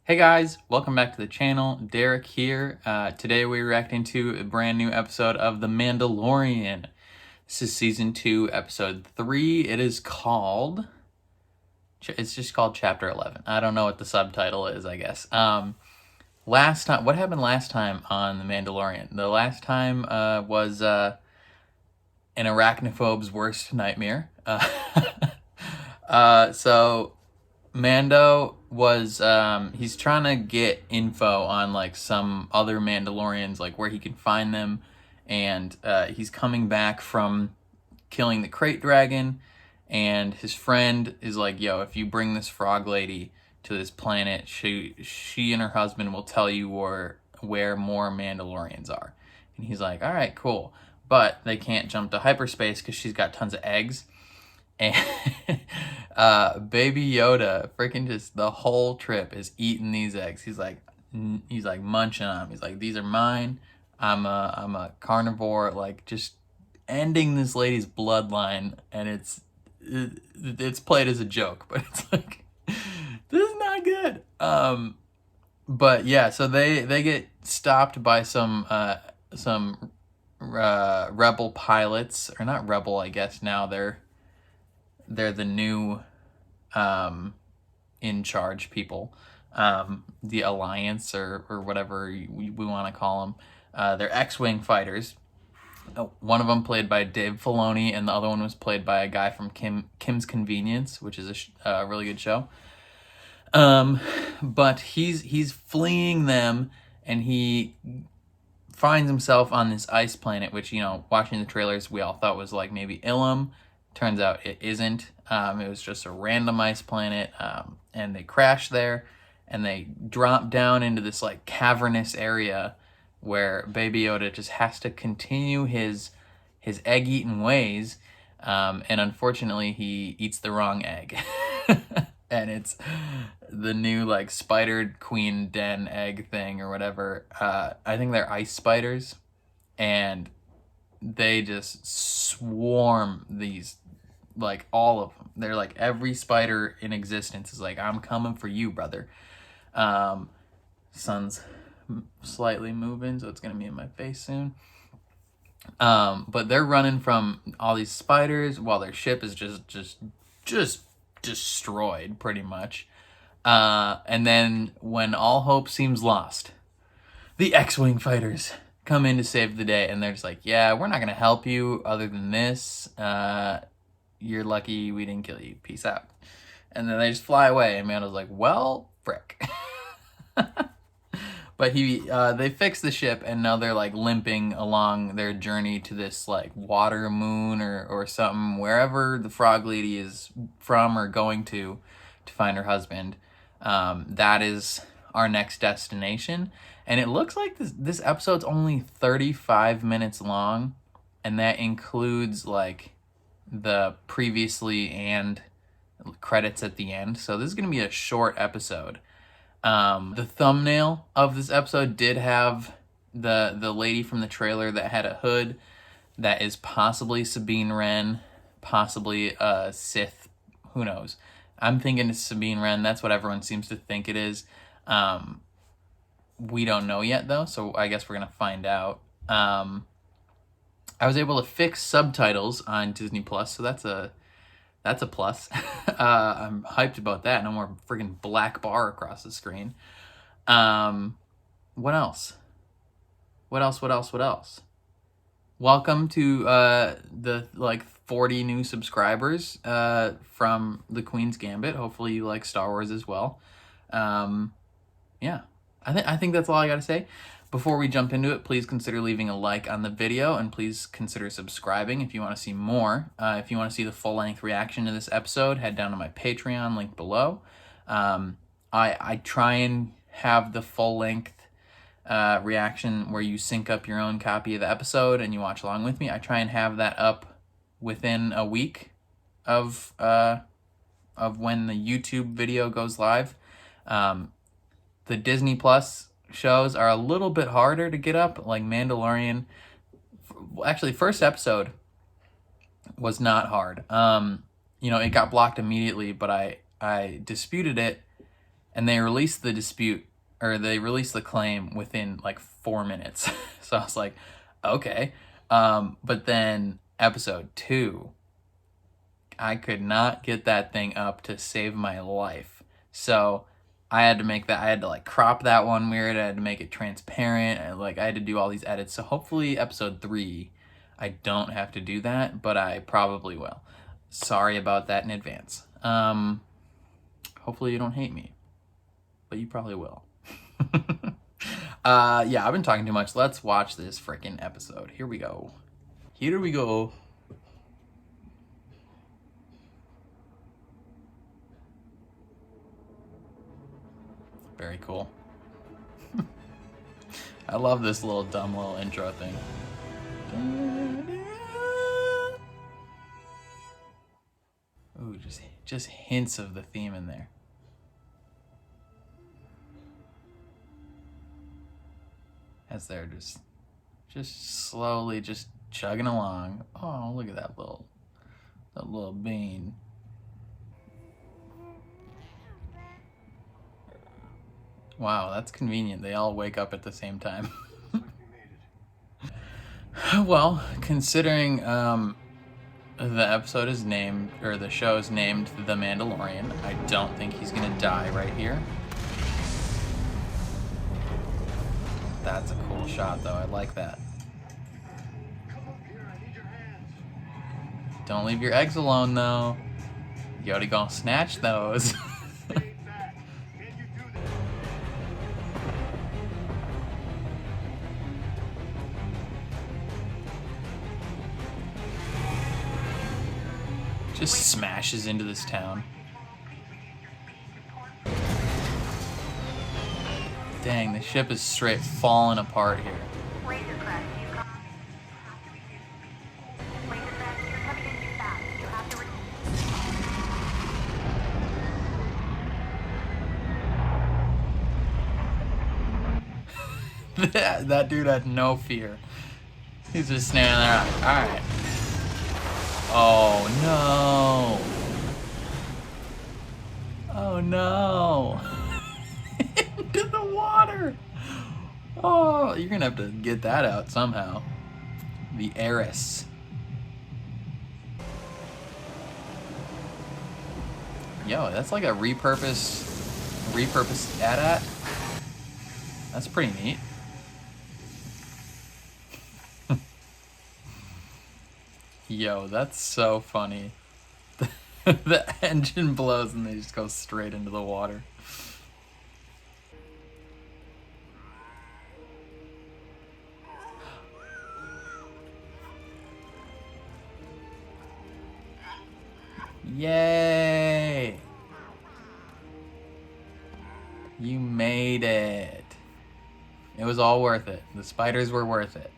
Hey guys, welcome back to the channel. Derek here. Today we're reacting to a brand new episode of The Mandalorian. This is season 2, episode 3. It is called... It's just called Chapter 11. I don't know what the subtitle is, I guess. Last time, what happened last time on The Mandalorian? The last time was an arachnophobe's worst nightmare. So Mando was he's trying to get info on like some other Mandalorians, like where he can find them, and he's coming back from killing the crate dragon, and his friend is like, yo, if you bring this frog lady to this planet, she and her husband will tell you where more Mandalorians are. And he's like, all right, cool, but they can't jump to hyperspace because she's got tons of eggs. And Baby Yoda, freaking just the whole trip is eating these eggs. He's like munching on them. He's like, these are mine. I'm a carnivore. Like, just ending this lady's bloodline, and it's played as a joke, but it's like, this is not good. But yeah, so they get stopped by some rebel pilots, or not rebel, I guess now they're the new in charge people, the Alliance or whatever we want to call them. They're X-Wing fighters. One of them played by Dave Filoni, and the other one was played by a guy from Kim's Convenience, which is a really good show. But he's fleeing them, and he finds himself on this ice planet, which, you know, watching the trailers, we all thought was like maybe Ilum. Turns out it isn't. It was just a random ice planet, and they crash there, and they drop down into this like cavernous area where Baby Yoda just has to continue his egg-eating ways, and unfortunately he eats the wrong egg. And it's the new like spider queen den egg thing or whatever. I think they're ice spiders, and they just swarm these, like all of them. They're like, every spider in existence is like, I'm coming for you, brother. Sun's slightly moving, so it's gonna be in my face soon. But they're running from all these spiders while their ship is just destroyed pretty much. And then when all hope seems lost, the X-Wing fighters come in to save the day, and they're just like, yeah, we're not gonna help you other than this. You're lucky we didn't kill you. Peace out. And then they just fly away, and Mando's like, well, frick. But they fix the ship, and now they're like limping along their journey to this like water moon or something, wherever the frog lady is from or going to find her husband. That is our next destination. And it looks like this episode's only 35 minutes long, and that includes like the previously and credits at the end. So this is gonna be a short episode. The thumbnail of this episode did have the lady from the trailer that had a hood. That is possibly Sabine Wren, possibly Sith, who knows. I'm thinking it's Sabine Wren. That's what everyone seems to think it is. We don't know yet though, so I guess we're gonna find out. I was able to fix subtitles on Disney Plus, so that's a plus. I'm hyped about that. No more freaking black bar across the screen. What else? What else? Welcome to the like 40 new subscribers from the Queen's Gambit. Hopefully you like Star Wars as well. Yeah, I think that's all I gotta say. Before we jump into it, please consider leaving a like on the video, and please consider subscribing if you want to see more. If you want to see the full-length reaction to this episode, head down to my Patreon, link below. I try and have the full-length reaction where you sync up your own copy of the episode and you watch along with me. I try and have that up within a week of when the YouTube video goes live. The Disney Plus shows are a little bit harder to get up, like Mandalorian. Actually, first episode was not hard. You know, it got blocked immediately, but I disputed it, and they released the dispute, or they released the claim within like 4 minutes. So I was like, okay. But then episode 2, I could not get that thing up to save my life. So I had to make that, I had to like crop that one weird, I had to make it transparent, and like I had to do all these edits. So hopefully episode 3, I don't have to do that, but I probably will. Sorry about that in advance. Hopefully you don't hate me, but you probably will. Yeah, I've been talking too much. Let's watch this freaking episode. Here we go. Here we go. Very cool. I love this little dumb little intro thing. Ooh, just hints of the theme in there. As they're just slowly just chugging along. Oh, look at that little bean. Wow, that's convenient. They all wake up at the same time. Well, considering the episode is named, or the show is named The Mandalorian, I don't think he's gonna die right here. That's a cool shot, though. I like that. Don't leave your eggs alone, though. Yoda gonna snatch those. Just smashes into this town. Dang, the ship is straight falling apart here. That dude had no fear. He's just standing there like, alright. Oh no. Oh no. Into the water. Oh, you're gonna have to get that out somehow. The Heiress. Yo, that's like a repurposed AT-AT. That's pretty neat. Yo, that's so funny. The engine blows and they just go straight into the water. Yay! You made it. It was all worth it. The spiders were worth it.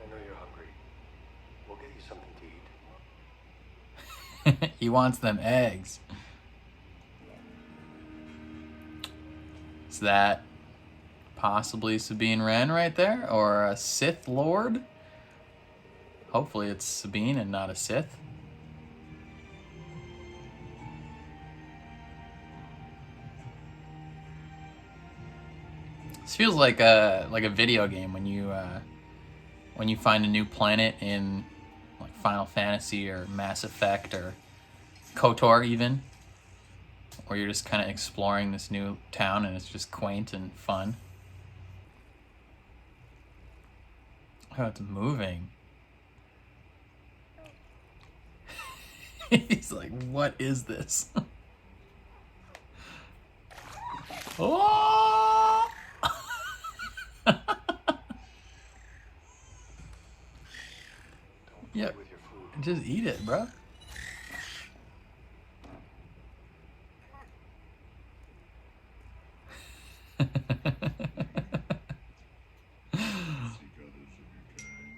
I know you're hungry. We'll get you something to eat. He wants them eggs. Is that possibly Sabine Wren right there? Or a Sith Lord? Hopefully it's Sabine and not a Sith. This feels like a video game when you find a new planet in like Final Fantasy or Mass Effect or KOTOR even, where you're just kind of exploring this new town and it's just quaint and fun. Oh, it's moving. He's like, what is this? Oh! Yeah, just eat it, bro.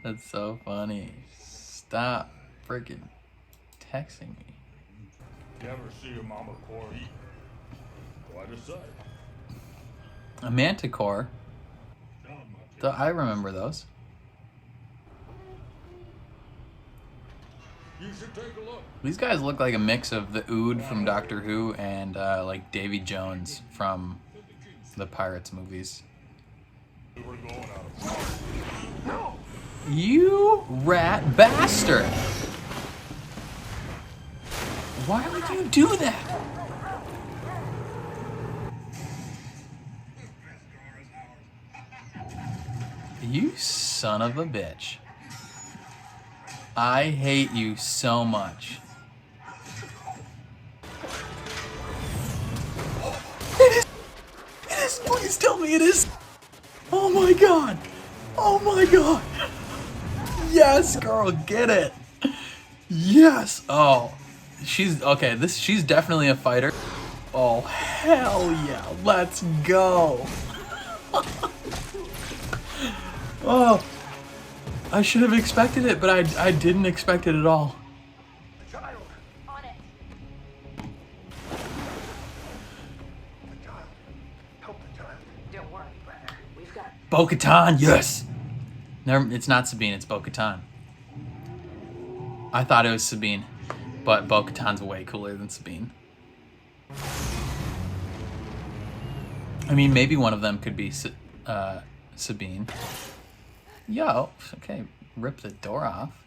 That's so funny. Stop freaking texting me. You ever see your mama core eat? Quite a sight. A manticore. I remember those. You should take a look. These guys look like a mix of the Ood from Doctor Who and like Davy Jones from the Pirates movies. We were going out of No! You rat bastard! Why would you do that? You son of a bitch. I hate you so much. It is! It is! Please tell me it is! Oh my god! Oh my god! Yes, girl, get it! Yes! Oh. She's okay, she's definitely a fighter. Oh hell yeah, let's go! Oh, I should have expected it, but I didn't expect it at all. The child! On it. The child. Help the child. Don't worry, brother. We've got. Bo-Katan, yes! Never, it's not Sabine, it's Bo-Katan. I thought it was Sabine, but Bo-Katan's way cooler than Sabine. I mean, maybe one of them could be Sabine. Yo, okay, rip the door off.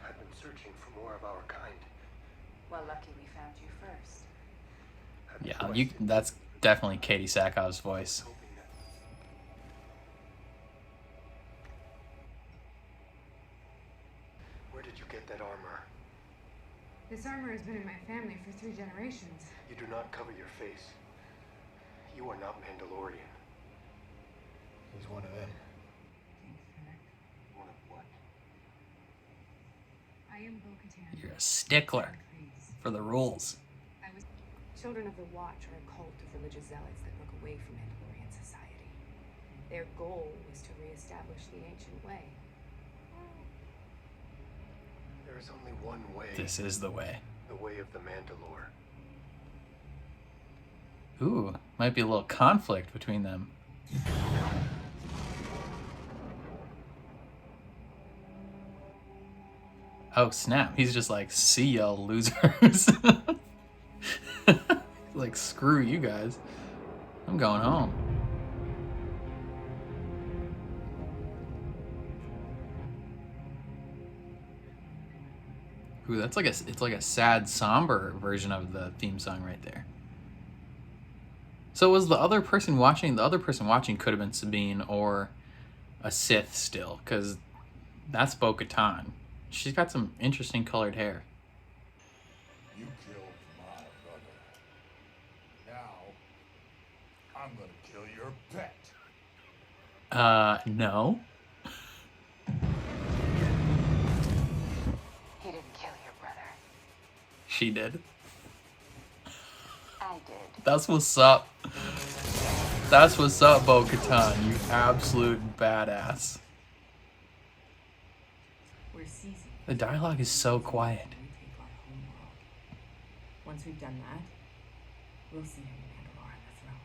I've been searching for more of our kind. Well, lucky we found you first. I've been Yeah, questing, that's definitely Katie Sackhoff's voice. hoping that... Where did you get that armor? This armor has been in my family for 3 generations. You do not cover your face. You are not Mandalorian. He's one of them. One of what? I am Bo-Katan. You're a stickler for the rules. I was. Children of the Watch are a cult of religious zealots that broke away from Mandalorian society. Their goal was to reestablish the ancient way. There is only one way. This is the way. The way of the Mandalore. Ooh, might be a little conflict between them. Oh snap, he's just like, see ya, losers. Like, screw you guys. I'm going home. Ooh, that's like it's like a sad, somber version of the theme song right there. So was the other person watching could have been Sabine or a Sith still, because that's Bo-Katan. She's got some interesting colored hair. You killed my brother. Now, I'm gonna kill your pet. No. He didn't kill your brother. She did. I did. That's what's up. That's what's up, Bo-Katan. You absolute badass. We're seizing. The dialogue is so quiet. Retake our home world. Once we've done that, we'll see him Mandalore on the throne.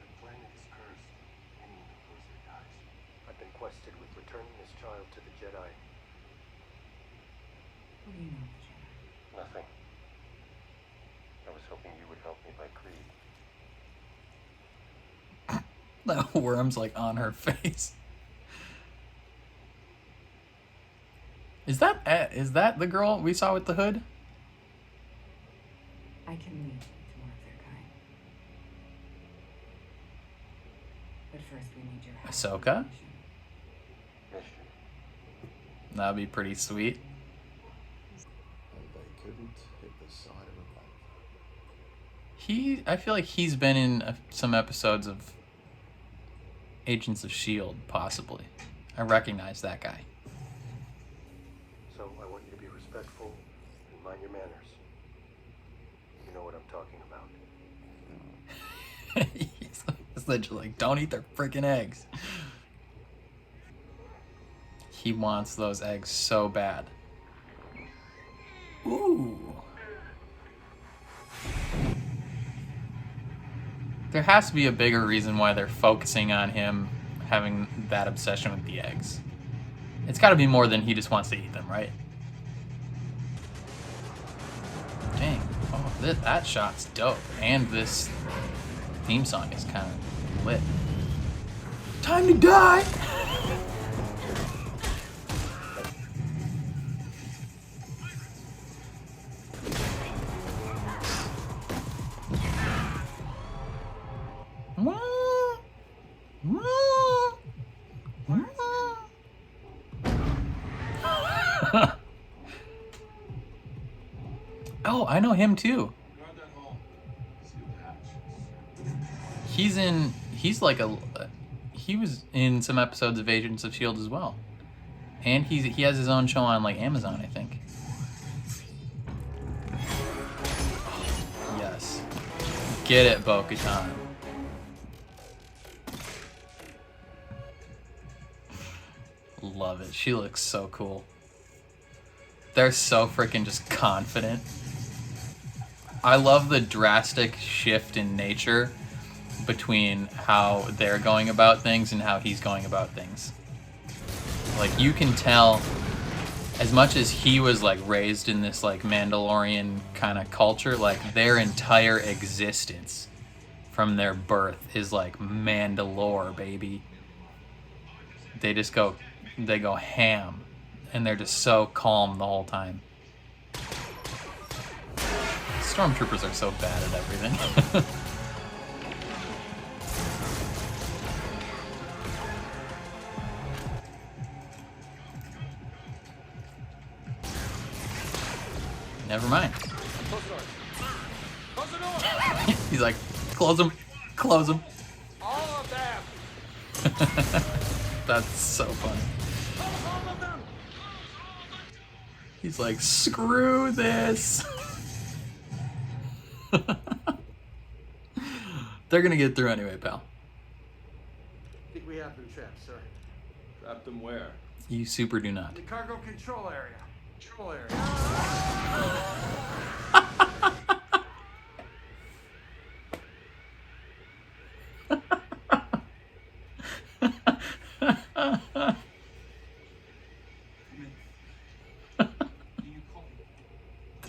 The planet is cursed. Anyone who goes there dies. I've been quested with returning this child to the Jedi. What do you know of the Jedi? Nothing. I was hoping you would help me by creed. That worm's like on her face. Is that the girl we saw with the hood? I can lead you to one of their kind. But first, we need your help. Ahsoka? Mission. That'd be pretty sweet. And they couldn't hit the side of a boat. I feel like he's been in some episodes of Agents of S.H.I.E.L.D., possibly. I recognize that guy. So I want you to be respectful and mind your manners. You know what I'm talking about. It's literally like, don't eat their freaking eggs. He wants those eggs so bad. Ooh. There has to be a bigger reason why they're focusing on him having that obsession with the eggs. It's got to be more than he just wants to eat them, right? That shot's dope, and this theme song is kind of lit. Time to die! Oh, I know him too. He was in some episodes of Agents of S.H.I.E.L.D. as well. And he has his own show on like Amazon, I think. Yes. Get it, Bo-Katan. Love it. She looks so cool. They're so freaking just confident. I love the drastic shift in nature between how they're going about things and how he's going about things. Like, you can tell, as much as he was like raised in this like Mandalorian kind of culture, like their entire existence from their birth is like Mandalore, baby. They go ham, and they're just so calm the whole time. Stormtroopers are so bad at everything. Never mind. Close the door. Close the door. He's like, close them, close them. All of them. That's so funny. All of them. He's like, screw this. They're gonna get through anyway, pal. I think we have them trapped, sir. Trap them where? You super do not. The cargo control area. Control area.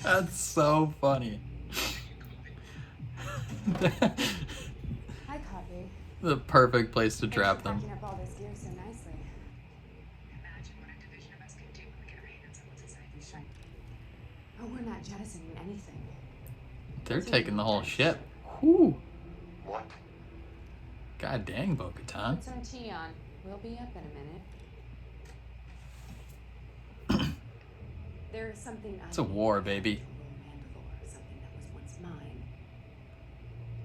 That's so funny. Hi, Choppy. The perfect place to trap them. Packing up all this gear so nicely. Imagine what a division of us can do when we get our hands on what's inside these ships. Oh, we're not jettisoning anything. They're taking the whole ship. Whew. What? God dang, Bo-Katan. Put some tea on. We'll be up in a minute. There is something It's a war, baby. Mandalore, something that was once mine.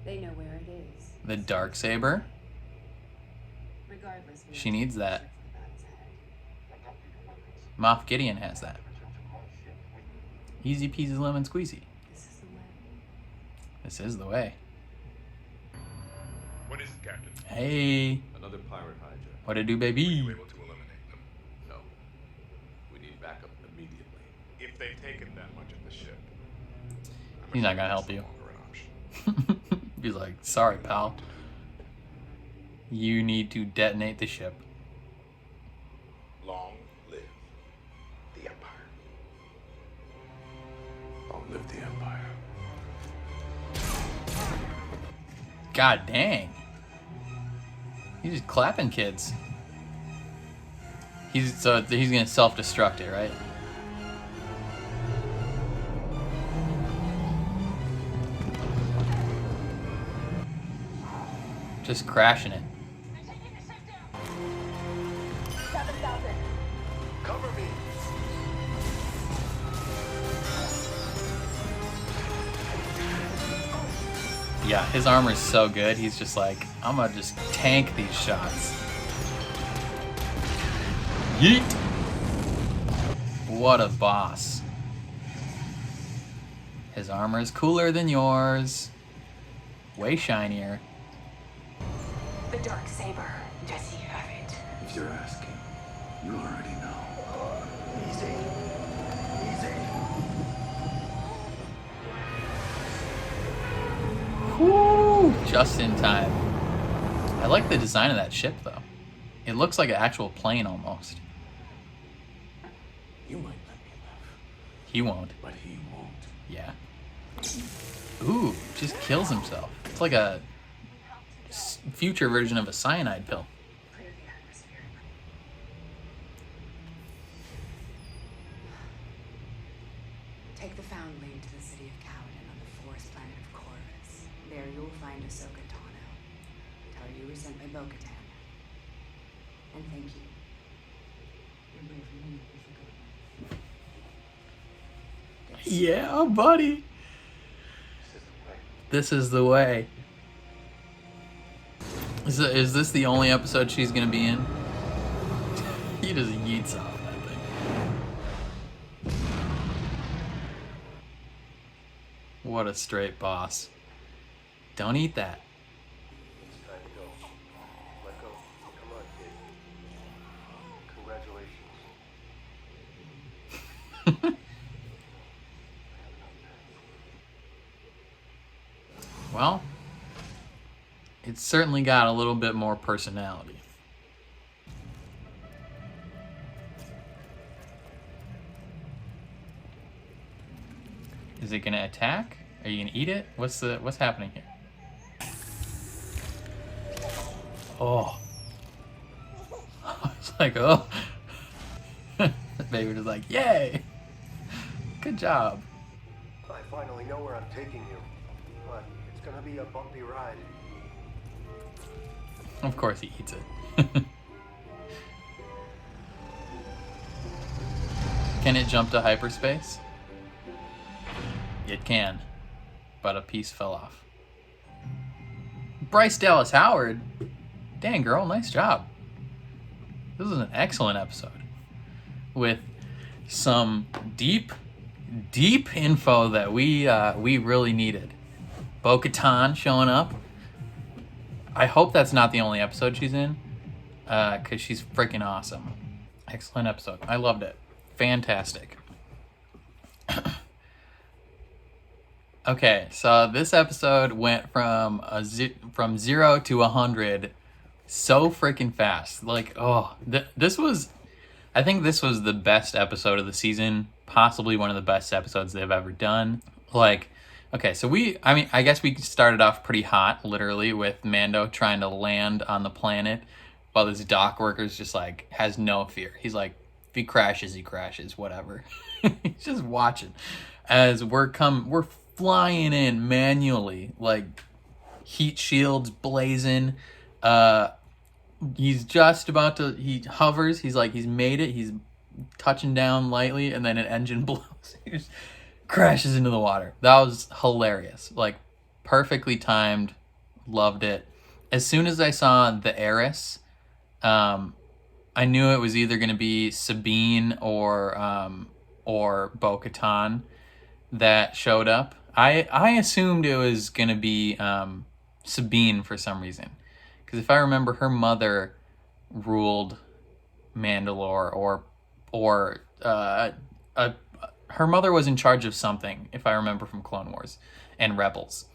They know where it is. The Darksaber. Regardless, we She have to needs be that. careful about his head. Moff Gideon has that. Easy peasy lemon squeezy. This is the way. This is the way. What is it, Captain? Hey, Another pirate Hydra. what it do, Were baby? you able to eliminate them? No. We need backup immediately. If they've taken that much of the ship, I'm He's not afraid gonna that's help you. no longer an option. He's like, sorry, pal. You need to detonate the ship. Long live the Empire. Long live the Empire. God dang. He's just clapping kids. He's gonna self-destruct it, right? Just crashing it. Cover me. Yeah, his armor's so good. He's just like, I'm gonna just tank these shots. Yeet! What a boss. His armor is cooler than yours. Way shinier. The dark saber. Does he have it? If you're asking, you already know. Easy. Easy. Whoo! Just in time. I like the design of that ship, though. It looks like an actual plane almost. You might let me live, He won't. but he won't. Yeah. Ooh, just kills himself. It's like a future version of a cyanide pill. Clear the atmosphere. Take the Foundling to the city of Caladan on the forest planet of Corvus. There you will find Ahsoka Tano. Tell her you were sent by Bo-Katan. And thank you. Your bravery will not be forgotten. Yeah, buddy. This is the way. This is the way. Is this the only episode she's gonna be in? He just yeets off that thing. What a straight boss. Don't eat that. It's time to go. Let go. Come on, kid. Congratulations. Well, it's certainly got a little bit more personality. Is it gonna attack? Are you gonna eat it? What's happening here? Oh. It's like, oh. The baby was like, yay! Good job. I finally know where I'm taking you, but it's gonna be a bumpy ride. Of course he eats it. Can it jump to hyperspace? It can, but a piece fell off. Bryce Dallas Howard. Dang, girl, nice job. This is an excellent episode with some deep info that we really needed. Bo-Katan showing up. I hope that's not the only episode she's in, because she's freaking awesome. Excellent episode. I loved it. Fantastic. Okay, so this episode went from from 0 to 100 so freaking fast. Like, oh, this was, I think this was the best episode of the season, possibly one of the best episodes they've ever done. Like, okay, so I guess we started off pretty hot, literally, with Mando trying to land on the planet while this dock worker's just like, has no fear. He's like, if he crashes, whatever. He's just watching as we're flying in manually, like heat shields blazing. He's just about to, he hovers, he's made it, he's touching down lightly, and then an engine blows. He just crashes into the water. That was hilarious. Like, perfectly timed. Loved it. As soon as I saw the Heiress, I knew it was either going to be Sabine or Bo-Katan that showed up. I assumed it was going to be Sabine for some reason. Because if I remember, her mother ruled Mandalore, or her mother was in charge of something, if I remember from Clone Wars and Rebels.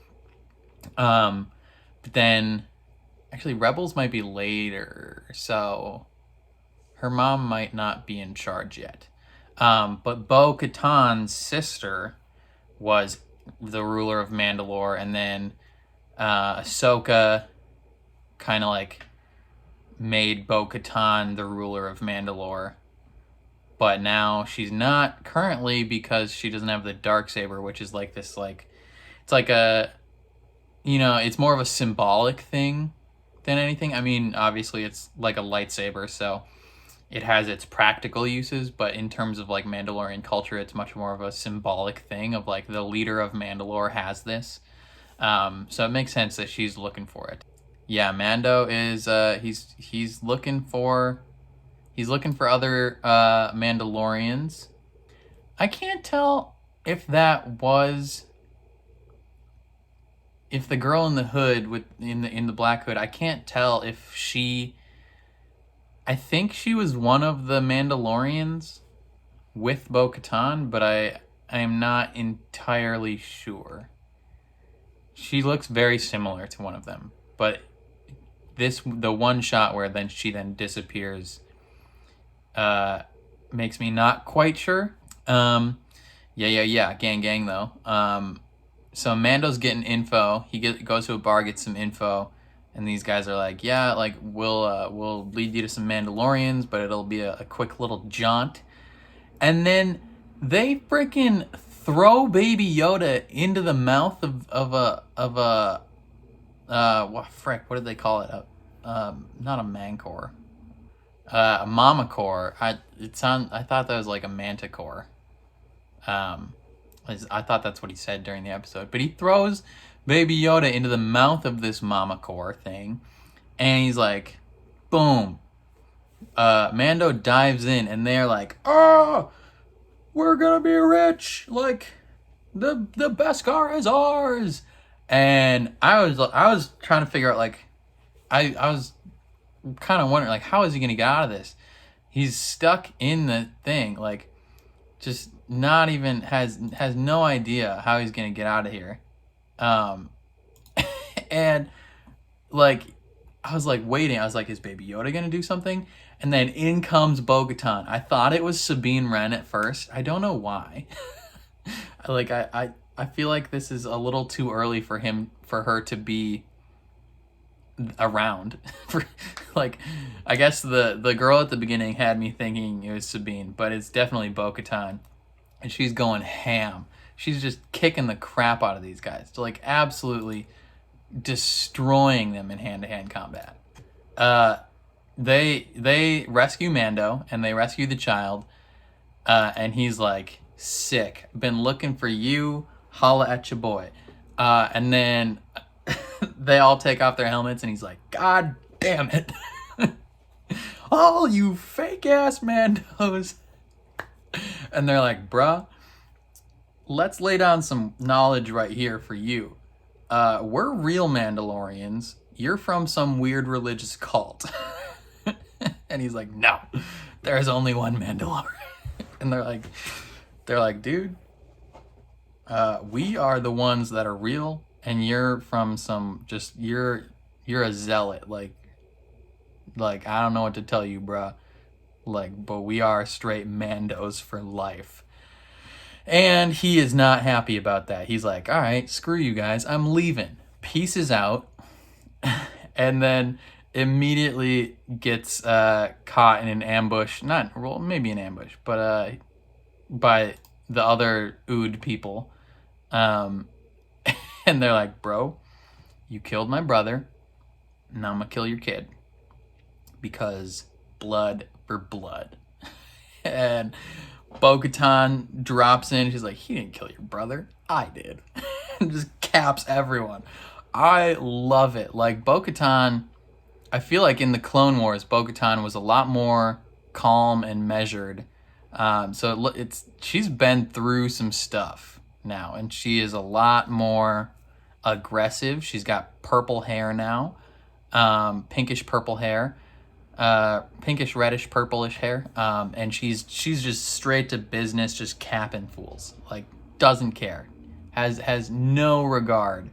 But then, actually, Rebels might be later, so her mom might not be in charge yet. But Bo-Katan's sister was the ruler of Mandalore, and then Ahsoka kind of like made Bo-Katan the ruler of Mandalore. But now she's not currently, because she doesn't have the Darksaber, which is like this, like, it's like a, you know, it's more of a symbolic thing than anything. I mean, obviously it's like a lightsaber, so it has its practical uses, but in terms of like Mandalorian culture, it's much more of a symbolic thing of like the leader of Mandalore has this. So it makes sense that she's looking for it. Yeah, Mando is he's looking for other Mandalorians. I can't tell if that was, if the girl in the hood with in the black hood, I can't tell if she, I think she was one of the Mandalorians with Bo-Katan, but I am not entirely sure. She looks very similar to one of them, but the one shot where she disappears makes me not quite sure. Yeah, gang though. so Mando's getting info. He goes to a bar, gets some info, and these guys are like, yeah, like we'll lead you to some Mandalorians, but it'll be a quick little jaunt. And then they freaking throw Baby Yoda into the mouth of a what did they call it? Not a Mancor. A Mamacore. I thought that was like a Manticore. I thought that's what he said during the episode. But he throws Baby Yoda into the mouth of this Mamacore thing, and he's like, boom. Mando dives in, and they're like, oh, we're gonna be rich. Like, the Beskar is ours. And I was trying to figure out, like, I was kind of wondering, like, how is he gonna get out of this? He's stuck in the thing, like, just not even has no idea how he's gonna get out of here. And like I was like waiting. I was like, is Baby Yoda gonna do something? And then in comes Bo-Katan. I thought it was Sabine Wren at first. I don't know why. Like I feel like this is a little too early for her to be around. Like, I guess the girl at the beginning had me thinking it was Sabine, but it's definitely Bo-Katan, and she's going ham. She's just kicking the crap out of these guys, so like absolutely destroying them in hand-to-hand combat. They rescue Mando, and they rescue the child, and he's like, sick, been looking for you, holla at your boy. And then they all take off their helmets, and he's like, God damn it. All you fake ass Mandos. And they're like, bruh, let's lay down some knowledge right here for you. We're real Mandalorians. You're from some weird religious cult. And he's like, no, there's only one Mandalorian. And they're like, dude, we are the ones that are real, and you're from some you're a zealot. Like I don't know what to tell you, bruh. Like, but we are straight Mandos for life. And he is not happy about that. He's like, all right, screw you guys, I'm leaving. Pieces out. And then immediately gets caught in an ambush. Maybe an ambush, but by the other Ood people. And they're like, bro, you killed my brother. Now I'm gonna kill your kid. Because blood for blood. And Bo-Katan drops in. She's like, he didn't kill your brother. I did. And just caps everyone. I love it. Like, Bo-Katan, I feel like in the Clone Wars, Bo-Katan was a lot more calm and measured. So she's been through some stuff now, and she is a lot more aggressive. She's got purple hair now, pinkish purple hair, pinkish reddish purplish hair, and she's just straight to business, just capping fools. Like, doesn't care, has no regard.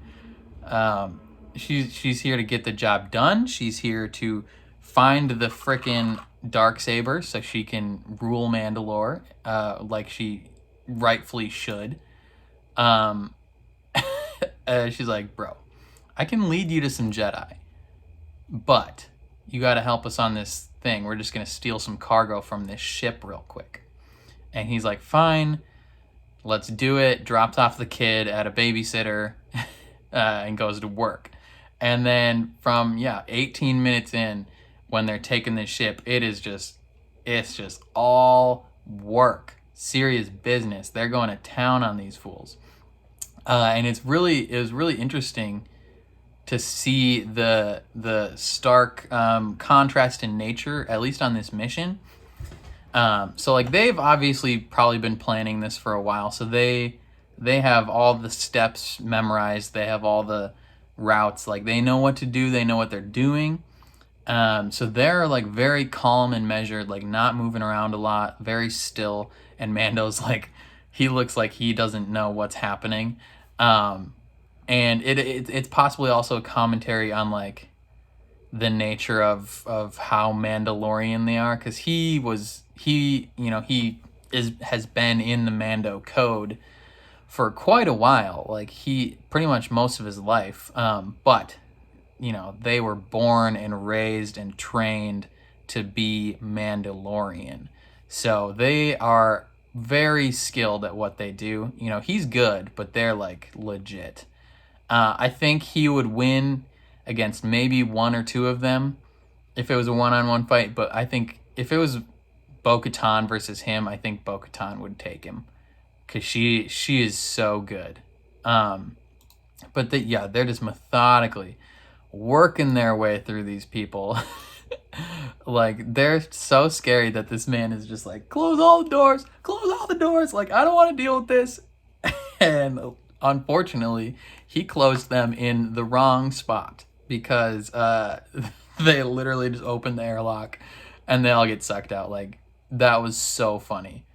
She's here to get the job done. She's here to find the frickin' Darksaber so she can rule Mandalore, like she rightfully should. She's like, bro, I can lead you to some Jedi, but you got to help us on this thing. We're just going to steal some cargo from this ship real quick. And he's like, fine, let's do it. Drops off the kid at a babysitter and goes to work. And then from 18 minutes in, when they're taking this ship, it's just all work, serious business. They're going to town on these fools, and it was really interesting to see the stark contrast in nature, at least on this mission. So like, they've obviously probably been planning this for a while, so they have all the steps memorized. They have all the routes. Like, they know what to do. They know what they're doing. So they're like very calm and measured, like not moving around a lot, very still. And Mando's like, he looks like he doesn't know what's happening. And it's possibly also a commentary on like the nature of how Mandalorian they are, because he has been in the Mando code for quite a while, like he pretty much most of his life. But you know, they were born and raised and trained to be Mandalorian. So they are very skilled at what they do. You know, he's good, but they're like legit. I think he would win against maybe one or two of them if it was a one-on-one fight. But I think if it was Bo-Katan versus him, I think Bo-Katan would take him because she is so good. But they're just methodically working their way through these people. Like, they're so scary that this man is just like, close all the doors. Like, I don't want to deal with this. And unfortunately, he closed them in the wrong spot because they literally just opened the airlock and they all get sucked out. Like, that was so funny.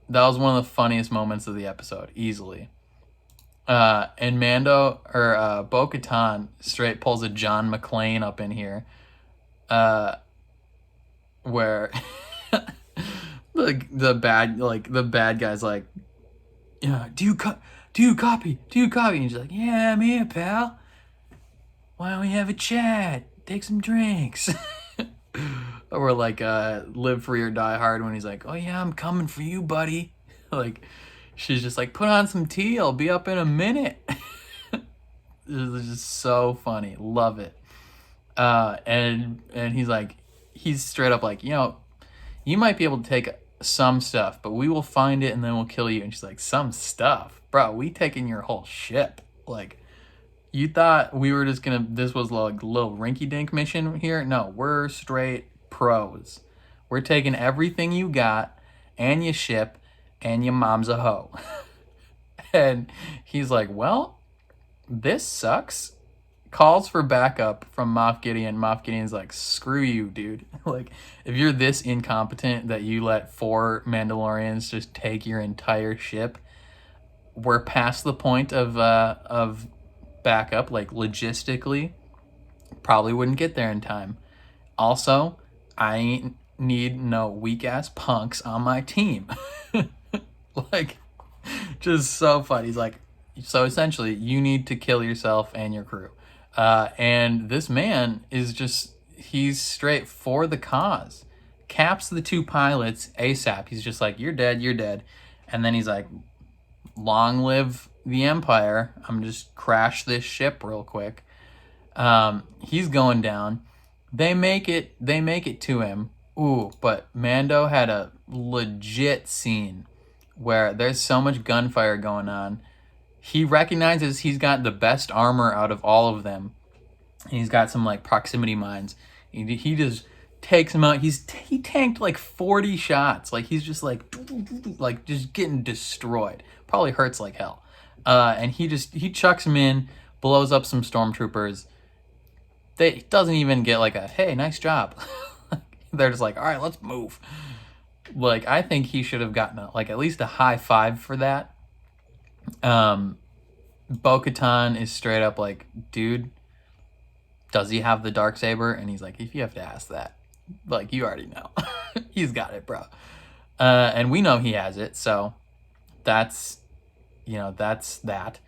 That was one of the funniest moments of the episode, easily. And Bo-Katan straight pulls a John McClane up in here, where the bad guy's like, yeah, do you copy? And he's like, yeah, I'm here, pal. Why don't we have a chat? Take some drinks. Or like Live Free or Die Hard when he's like, oh yeah, I'm coming for you, buddy. Like, she's just like, put on some tea, I'll be up in a minute. It's just so funny. Love it. And he's straight up like, you know, you might be able to take some stuff, but we will find it and then we'll kill you. And she's like, some stuff? Bro, we taking your whole ship. Like, you thought we were just gonna, this was like a little rinky-dink mission here? No, we're straight pros. We're taking everything you got and your ship and your mom's a hoe. And he's like, well, this sucks. Calls for backup from Moff Gideon. Moff Gideon's like, screw you, dude. Like, if you're this incompetent that you let 4 Mandalorians just take your entire ship, we're past the point of backup. Like, logistically, probably wouldn't get there in time. Also, I ain't need no weak-ass punks on my team. Like, just so funny. He's like, so essentially, you need to kill yourself and your crew. And this man is just, he's straight for the cause. Caps the 2 pilots ASAP. He's just like, you're dead. And then he's like, long live the Empire. I'm just crash this ship real quick. He's going down. They make it to him. Ooh, but Mando had a legit scene where there's so much gunfire going on. He recognizes he's got the best armor out of all of them. And he's got some like proximity mines. He just takes him out. He tanked like 40 shots. Like, he's just like just getting destroyed. Probably hurts like hell. And he chucks him in, blows up some stormtroopers. They doesn't even get like a, hey, nice job. They're just like, all right, let's move. Like, I think he should have gotten like at least a high 5 for that. Bo-Katan is straight up like, dude, does he have the Darksaber? And he's like, if you have to ask that, like, you already know. He's got it, bro. And we know he has it, so that's that.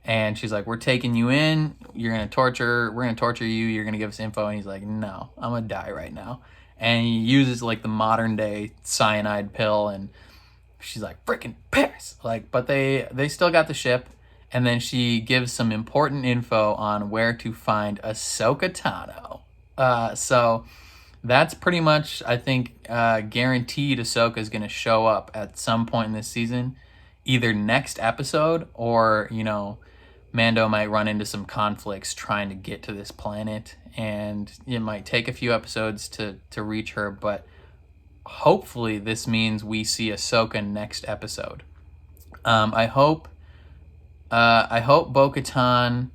And she's like, we're taking you in, we're gonna torture you, you're gonna give us info. And he's like, no, I'm gonna die right now. And he uses like the modern day cyanide pill, and she's like, freaking Paris. Like, but they still got the ship. And then she gives some important info on where to find Ahsoka Tano. So that's pretty much, I think, guaranteed Ahsoka is going to show up at some point in this season. Either next episode or, you know, Mando might run into some conflicts trying to get to this planet. And it might take a few episodes to reach her. But hopefully this means we see Ahsoka next episode. I hope Bo-Katan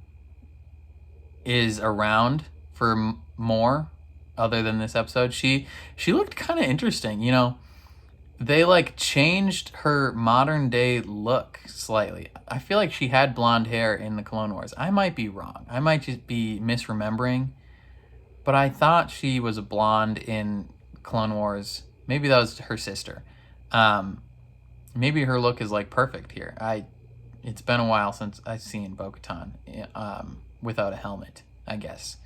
is around for more other than this episode. She looked kind of interesting, you know. They like changed her modern day look slightly. I feel like she had blonde hair in the Clone Wars. I might be wrong. I might just be misremembering. But I thought she was a blonde in Clone Wars. Maybe that was her sister. Maybe her look is like perfect here. It's been a while since I've seen Bo-Katan without a helmet, I guess.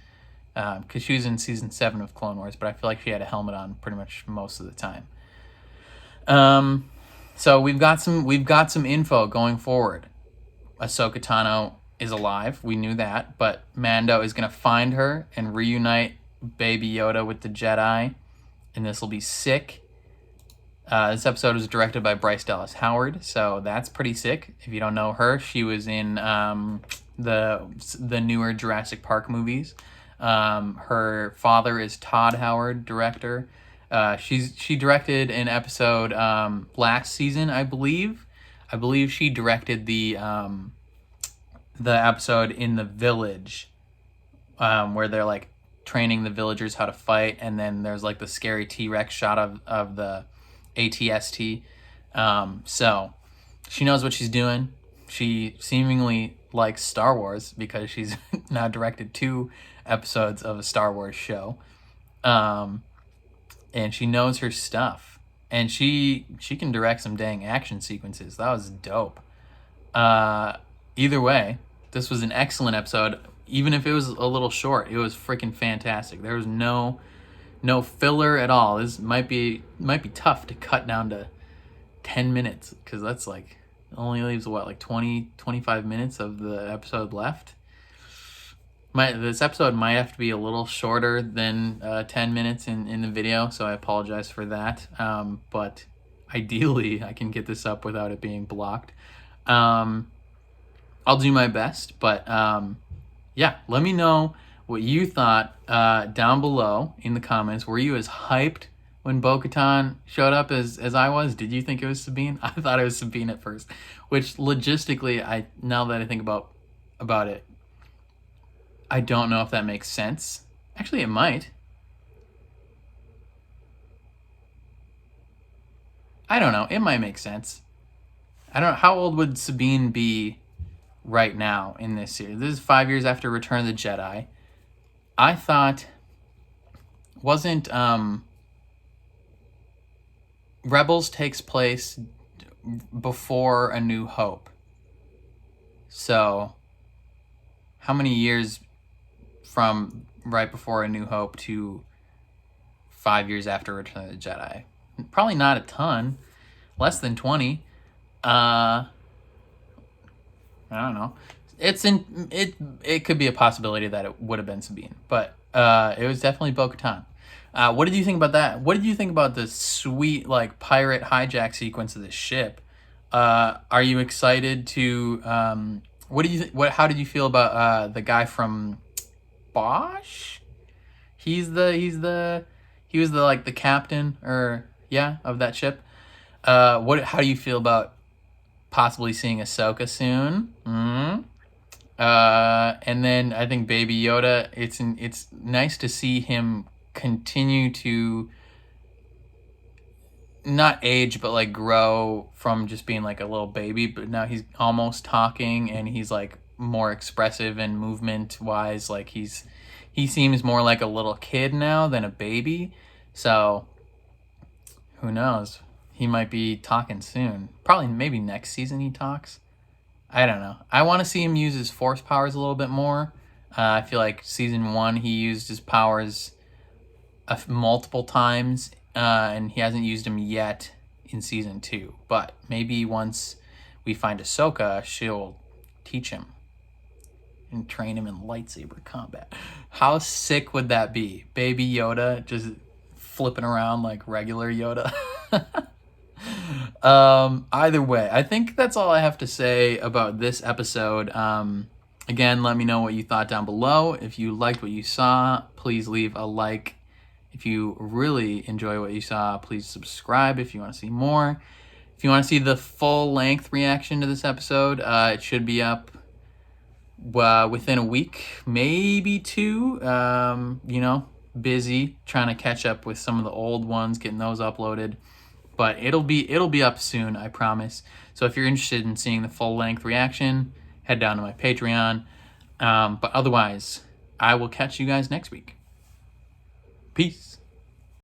Because she was in season 7 of Clone Wars, but I feel like she had a helmet on pretty much most of the time. So we've got some info going forward. Ahsoka Tano is alive. We knew that, but Mando is gonna find her and reunite Baby Yoda with the Jedi, and this will be sick. This episode was directed by Bryce Dallas Howard, so that's pretty sick. If you don't know her, she was in the newer Jurassic Park movies. Her father is Todd Howard, director. She directed an episode last season, I believe. I believe she directed the episode in the village, where they're like training the villagers how to fight, and then there's like the scary T-Rex shot of the ATST. So she knows what she's doing. She seemingly likes Star Wars because she's now directed 2 episodes of a Star Wars show. And she knows her stuff. And she can direct some dang action sequences. That was dope. Either way, this was an excellent episode. Even if it was a little short, it was freaking fantastic. There was no filler at all. This might be tough to cut down to 10 minutes, because that's like only leaves like 25 minutes of the episode left. This episode might have to be a little shorter than 10 minutes in the video, so I apologize for that. But ideally, I can get this up without it being blocked. I'll do my best, but yeah, let me know what you thought down below in the comments. Were you as hyped when Bo-Katan showed up as I was? Did you think it was Sabine? I thought it was Sabine at first, which logistically, now that I think about it, I don't know if that makes sense. Actually, it might. I don't know. It might make sense. I don't know. How old would Sabine be right now in this series? This is 5 years after Return of the Jedi. I thought, wasn't Rebels takes place before A New Hope. So how many years from right before A New Hope to 5 years after Return of the Jedi? Probably not a ton. Less than 20. I don't know. It could be a possibility that it would have been Sabine, but it was definitely Bo-Katan. What did you think about that? What did you think about the sweet like pirate hijack sequence of the ship? Are you excited to? What do you? How did you feel about the guy from Bosch? He was the like the captain of that ship. How do you feel about possibly seeing Ahsoka soon? And then I think Baby Yoda, it's nice to see him continue to not age, but like grow from just being like a little baby, but now he's almost talking and he's like more expressive and movement wise. Like he seems more like a little kid now than a baby. So who knows? He might be talking soon. Probably maybe next season he talks. I don't know. I want to see him use his force powers a little bit more. I feel like season 1 he used his powers multiple times, and he hasn't used them yet in season 2. But maybe once we find Ahsoka, she'll teach him and train him in lightsaber combat. How sick would that be? Baby Yoda just flipping around like regular Yoda. Either way, I think that's all I have to say about this episode. Again, let me know what you thought down below. If you liked what you saw, please leave a like. If you really enjoy what you saw, please subscribe if you want to see more. If you want to see the full length reaction to this episode, it should be up within a week, maybe 2. Busy trying to catch up with some of the old ones, getting those uploaded. But it'll be up soon, I promise. So if you're interested in seeing the full length reaction, head down to my Patreon. But otherwise, I will catch you guys next week. Peace.